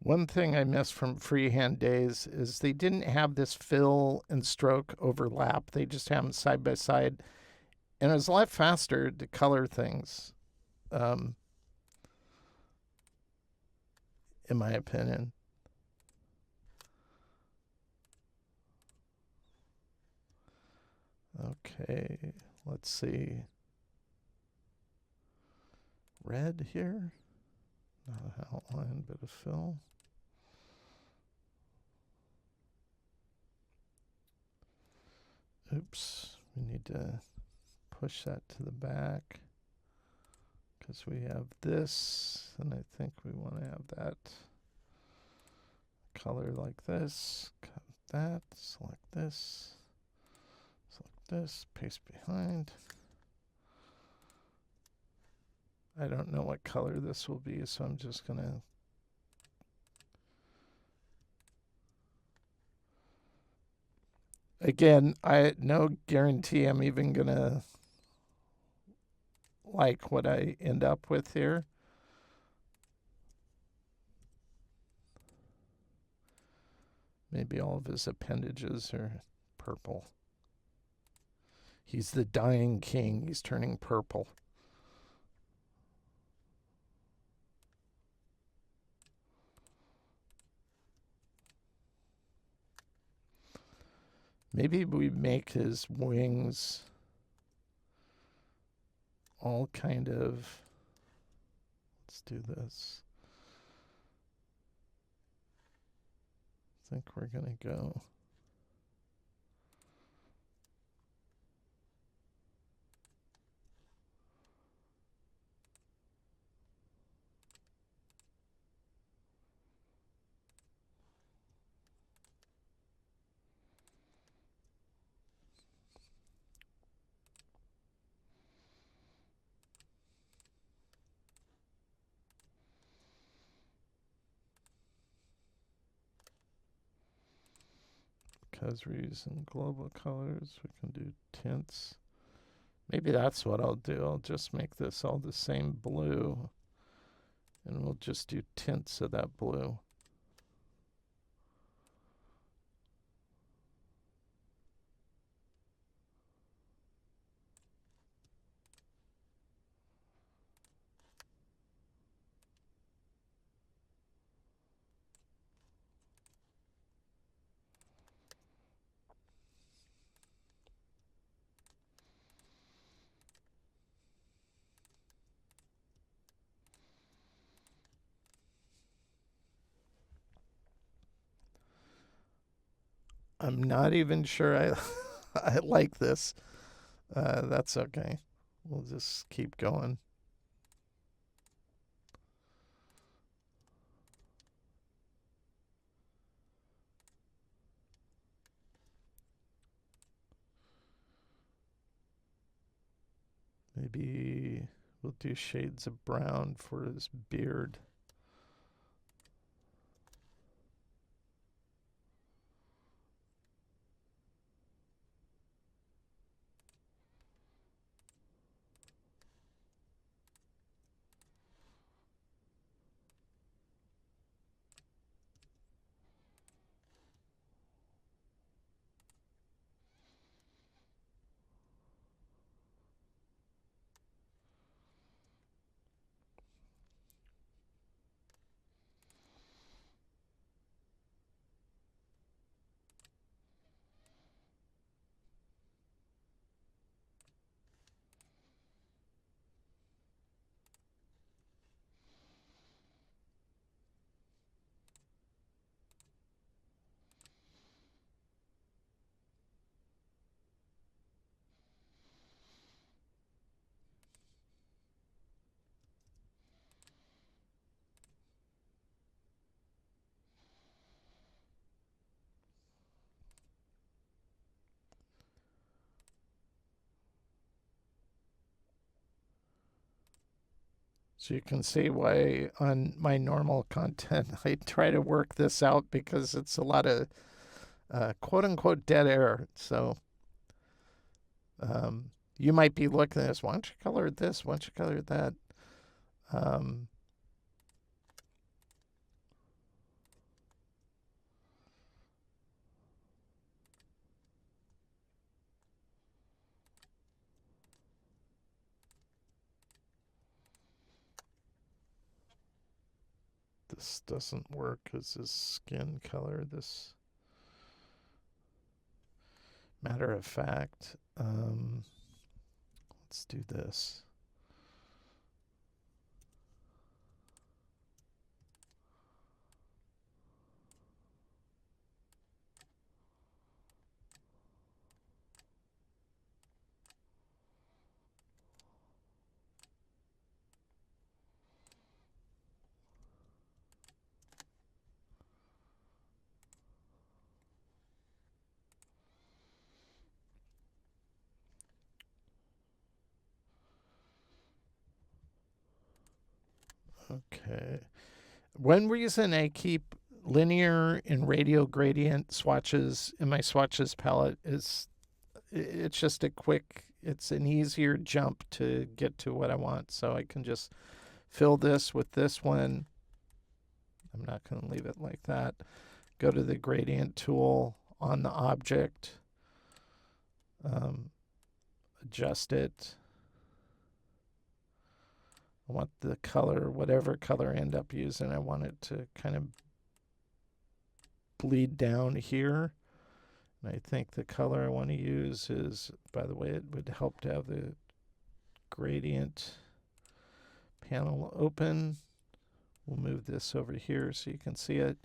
One thing I miss from freehand days is they didn't have this fill and stroke overlap. They just have them side by side. And it was a lot faster to color things, in my opinion. Okay, let's see. Red here. Not an outline, but a fill. Oops, we need to push that to the back because we have this, and I think we want to have that color like this. Cut that, select this, paste behind. I don't know what color this will be, so I'm just going to again, I no guarantee I'm even going to like what I end up with here. Maybe all of his appendages are purple. He's the dying king. He's turning purple. Maybe we make his wings all kind of. Let's do this. I think we're going to go. Because we're using global colors, we can do tints. Maybe that's what I'll do. I'll just make this all the same blue, and we'll just do tints of that blue. I'm not even sure I I like this. That's okay. We'll just keep going. Maybe we'll do shades of brown for his beard. So you can see why on my normal content I try to work this out because it's a lot of quote unquote dead air. So you might be looking at this, why don't you color this? Why don't you color that? Um, this doesn't work because this skin color, this matter of fact. Let's do this. Okay. One reason I keep linear and radial gradient swatches in my swatches palette is it's just a quick, it's an easier jump to get to what I want. So I can just fill this with this one. I'm not going to leave it like that. Go to the gradient tool on the object, adjust it. I want the color, whatever color I end up using, I want it to kind of bleed down here. And I think the color I want to use is, by the way, it would help to have the gradient panel open. We'll move this over here so you can see it.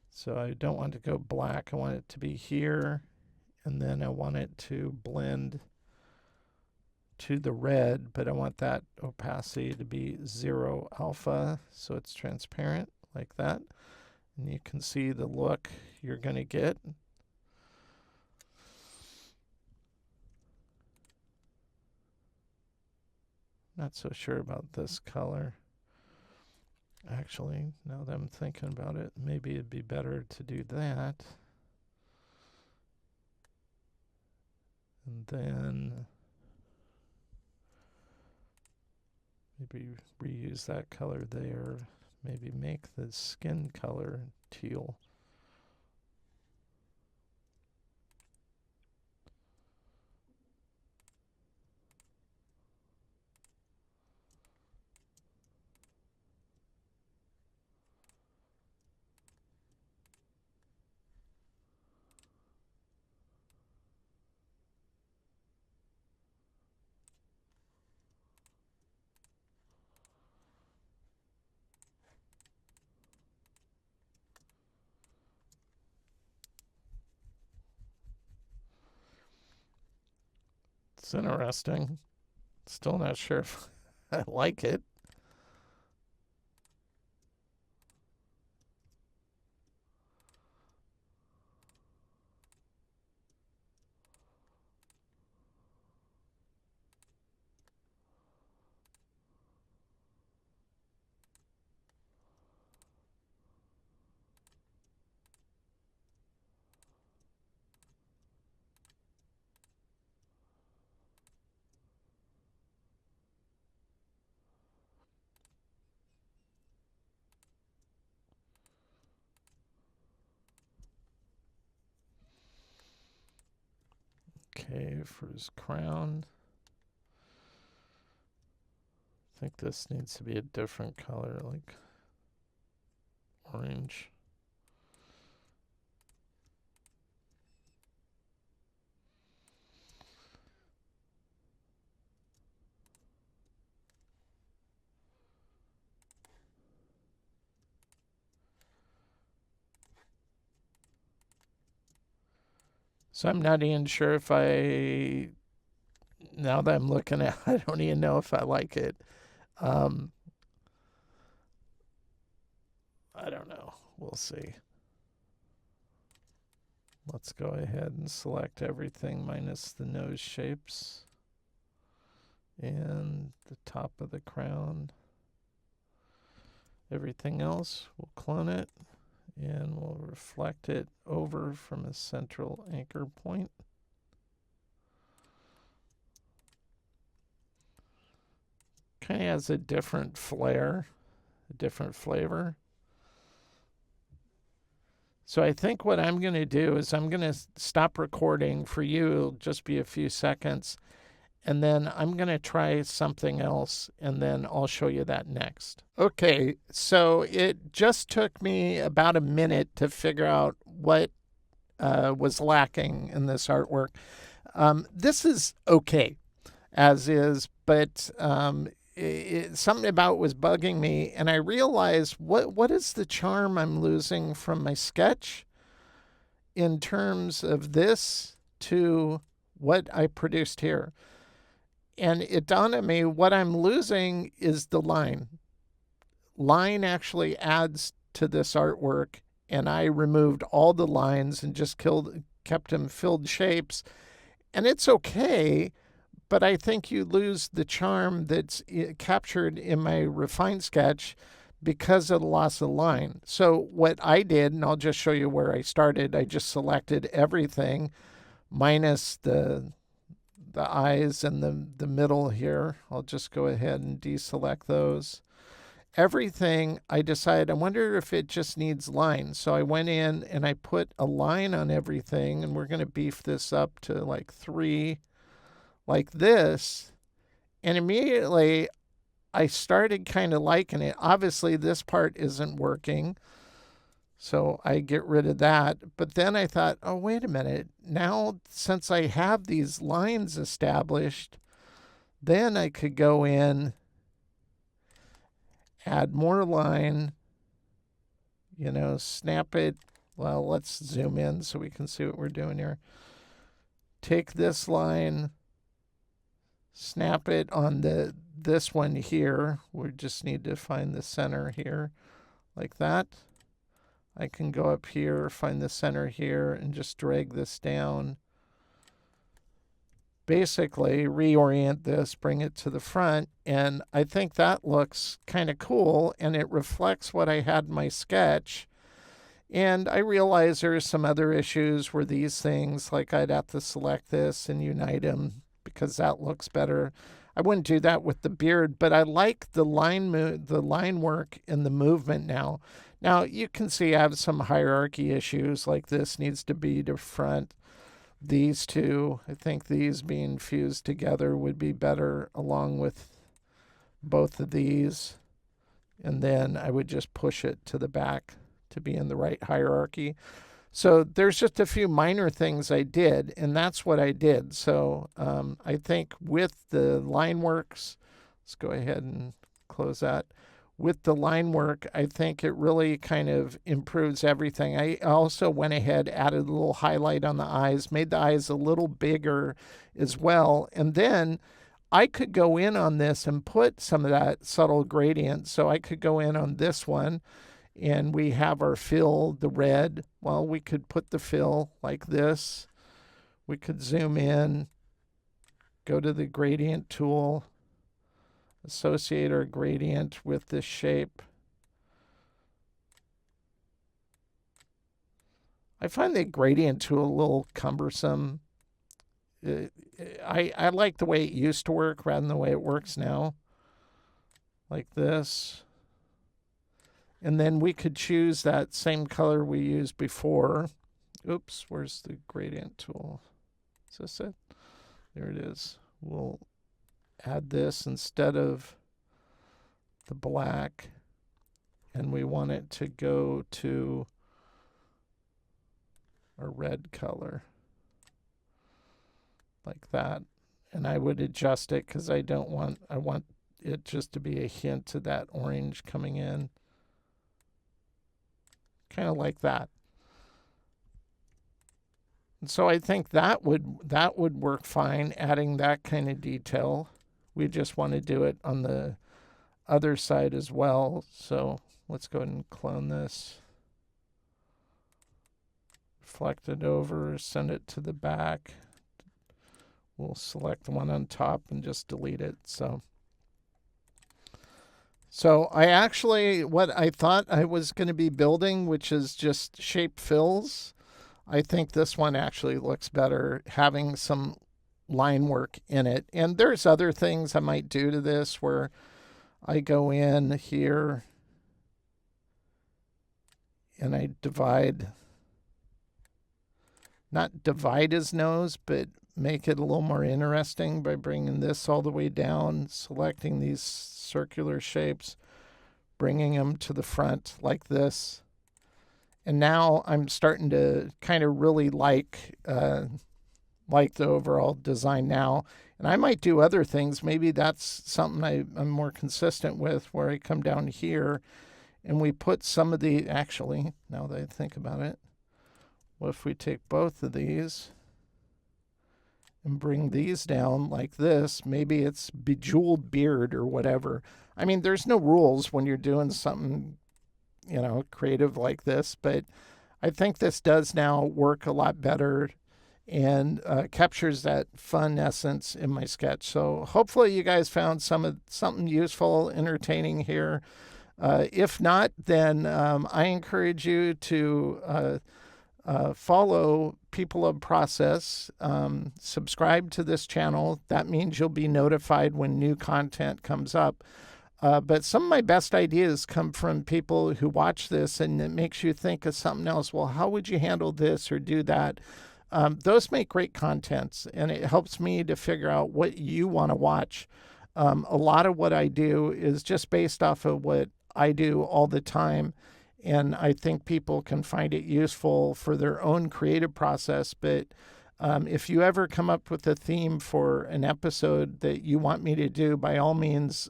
So I don't want to go black. I want it to be here. And then I want it to blend to the red, but I want that opacity to be 0 alpha, so it's transparent like that. And you can see the look you're going to get. Not so sure about this color. Actually, now that I'm thinking about it, maybe it'd be better to do that. And then maybe reuse that color there. Maybe make the skin color teal. It's interesting. Still not sure if I like it. Okay, for his crown. I think this needs to be a different color, like orange. So I'm not even sure if now that I'm looking at it, I don't even know if I like it. I don't know. We'll see. Let's go ahead and select everything minus the nose shapes. and the top of the crown. Everything else, we'll clone it and we'll reflect it over from a central anchor point. Kind of has a different flair, a different flavor. So I think what I'm going to do is I'm going to stop recording. For you, it'll just be a few seconds. And then I'm going to try something else, and then I'll show you that next. Okay, so it just took me about a minute to figure out what was lacking in this artwork. This is okay, as is, but something about it was bugging me, and I realized what is the charm I'm losing from my sketch in terms of this to what I produced here. And it dawned on me what I'm losing is the line. Line actually adds to this artwork, and I removed all the lines and just kept them filled shapes. And it's okay, but I think you lose the charm that's captured in my refined sketch because of the loss of line. So what I did, and I'll just show you where I started, I just selected everything minus the eyes and the middle here. I'll just go ahead and deselect those. Everything, I decided, I wonder if it just needs lines. So I went in and I put a line on everything, and we're going to beef this up to like 3, like this. And immediately I started kind of liking it. Obviously, this part isn't working, so I get rid of that. But then I thought, oh, wait a minute. Now, since I have these lines established, then I could go in, add more line, snap it. Well, let's zoom in so we can see what we're doing here. Take this line, snap it on this one here. We just need to find the center here, like that. I can go up here, find the center here, and just drag this down. Basically, reorient this, bring it to the front, and I think that looks kind of cool, and it reflects what I had in my sketch. And I realize there's some other issues where these things, like I'd have to select this and unite them because that looks better. I wouldn't do that with the beard, but I like the line work and the movement now. Now, you can see I have some hierarchy issues, like this needs to be to front. These two, I think these being fused together would be better along with both of these. And then I would just push it to the back to be in the right hierarchy. So there's just a few minor things I did, and that's what I did. So I think with the line works, let's go ahead and close that. With the line work, I think it really kind of improves everything. I also went ahead, added a little highlight on the eyes, made the eyes a little bigger as well. And then I could go in on this and put some of that subtle gradient. So I could go in on this one, and we have our fill, the red. Well, we could put the fill like this. We could zoom in, go to the gradient tool, associate our gradient with this shape. I find the gradient tool a little cumbersome. I like the way it used to work rather than the way it works now. Like this. And then we could choose that same color we used before. Oops, where's the gradient tool? Is this it? There it is. We'll add this instead of the black, and we want it to go to a red color, like that. And I would adjust it because I want it just to be a hint of that orange coming in. Kind of like that. And so I think that would work fine, adding that kind of detail. We just want to do it on the other side as well. So let's go ahead and clone this. Reflect it over, send it to the back. we'll select the one on top and just delete it. So I actually, what I thought I was going to be building, which is just shape fills, I think this one actually looks better having some line work in it. And there's other things I might do to this where I go in here and I not divide his nose, but make it a little more interesting by bringing this all the way down, selecting these circular shapes, bringing them to the front like this. And now I'm starting to kind of really like the overall design now. And I might do other things. Maybe that's something I'm more consistent with, where I come down here and we put some of the, actually, now that I think about it, what if we take both of these and bring these down like this? Maybe it's bejeweled beard or whatever. I mean, there's no rules when you're doing something, creative like this, but I think this does now work a lot better and captures that fun essence in my sketch. So hopefully you guys found something useful, entertaining here. If not, then I encourage you to follow People of Process, subscribe to this channel. That means you'll be notified when new content comes up. But some of my best ideas come from people who watch this, and it makes you think of something else. Well, how would you handle this or do that? Those make great contents, and it helps me to figure out what you want to watch. A lot of what I do is just based off of what I do all the time, and I think people can find it useful for their own creative process. But if you ever come up with a theme for an episode that you want me to do, by all means,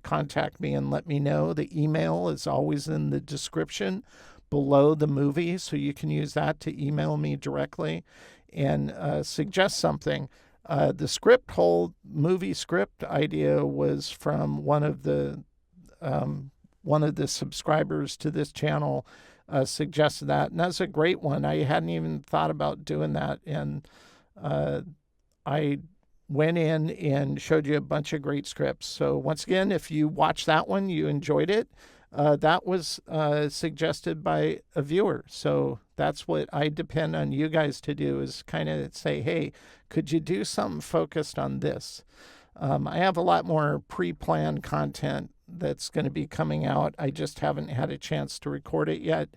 contact me and let me know. The email is always in the description below the movie, so you can use that to email me directly and suggest something. The whole movie script idea was from one of the subscribers to this channel. Suggested that, and that's a great one. I hadn't even thought about doing that, and I went in and showed you a bunch of great scripts. So once again, if you watched that one, you enjoyed it. That was suggested by a viewer. So that's what I depend on you guys to do, is kind of say, hey, could you do something focused on this? I have a lot more pre-planned content that's going to be coming out. I just haven't had a chance to record it yet,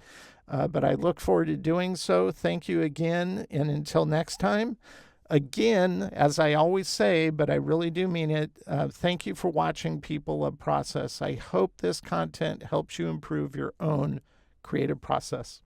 but I look forward to doing so. Thank you again, and until next time, again, as I always say, but I really do mean it, thank you for watching People of Process. I hope this content helps you improve your own creative process.